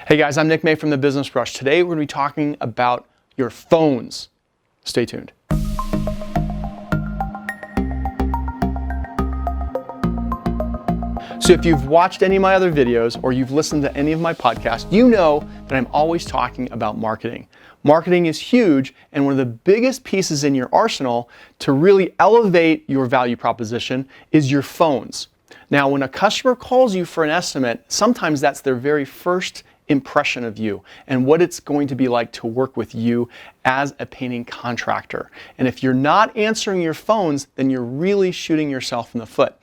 Hey guys, I'm Nick May from The Business Rush. Today we're going to be talking about your phones. Stay tuned. So if you've watched any of my other videos or you've listened to any of my podcasts, you know that I'm always talking about marketing. Marketing is huge, and one of the biggest pieces in your arsenal to really elevate your value proposition is your phones. Now, when a customer calls you for an estimate, sometimes that's their very first impression of you and what it's going to be like to work with you as a painting contractor. And if you're not answering your phones, then you're really shooting yourself in the foot.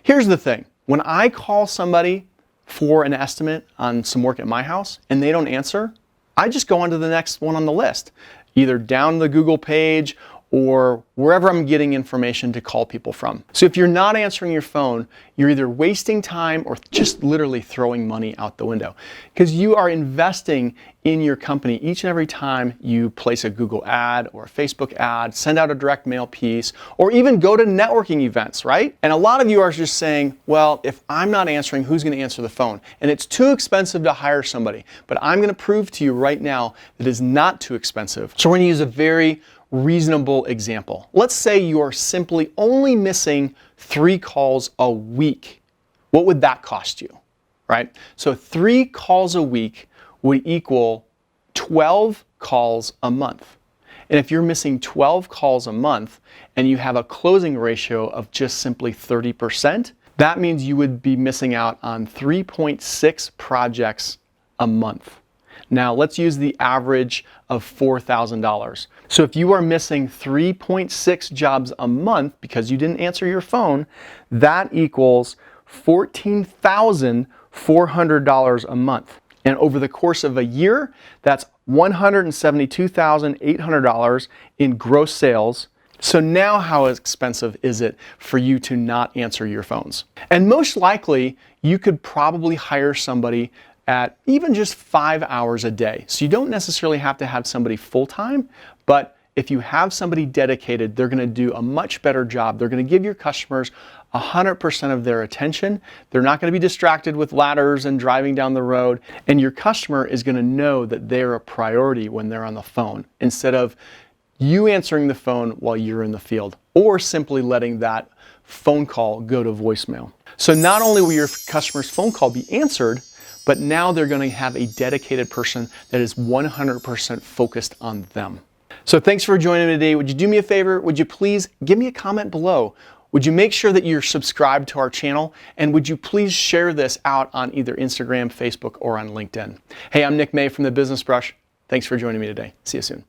Here's the thing. When I call somebody for an estimate on some work at my house and they don't answer, I just go on to the next one on the list, either down the Google page or wherever I'm getting information to call people from. So if you're not answering your phone, you're either wasting time or just literally throwing money out the window, because you are investing in your company each and every time you place a Google ad or a Facebook ad, send out a direct mail piece, or even go to networking events, right? And a lot of you are just saying, well, if I'm not answering, who's going to answer the phone? And it's too expensive to hire somebody. But I'm going to prove to you right now that it is not too expensive. So we're going to use a very reasonable example. Let's say you are simply only missing 3 calls a week. What would that cost you, right? So 3 calls a week would equal 12 calls a month. And if you're missing 12 calls a month and you have a closing ratio of just simply 30%, that means you would be missing out on 3.6 projects a month. Now let's use the average of $4,000. So if you are missing 3.6 jobs a month because you didn't answer your phone, that equals $14,400 a month. And over the course of a year, that's $172,800 in gross sales. So now how expensive is it for you to not answer your phones? And most likely, you could probably hire somebody at even just 5 hours a day. So you don't necessarily have to have somebody full-time, but if you have somebody dedicated, they're going to do a much better job. They're going to give your customers 100% of their attention. They're not going to be distracted with ladders and driving down the road. And your customer is going to know that they're a priority when they're on the phone, instead of you answering the phone while you're in the field, or simply letting that phone call go to voicemail. So not only will your customer's phone call be answered, but now they're going to have a dedicated person that is 100% focused on them. So thanks for joining me today. Would you do me a favor? Would you please give me a comment below? Would you make sure that you're subscribed to our channel? And would you please share this out on either Instagram, Facebook, or on LinkedIn? Hey, I'm Nick May from The Business Brush. Thanks for joining me today. See you soon.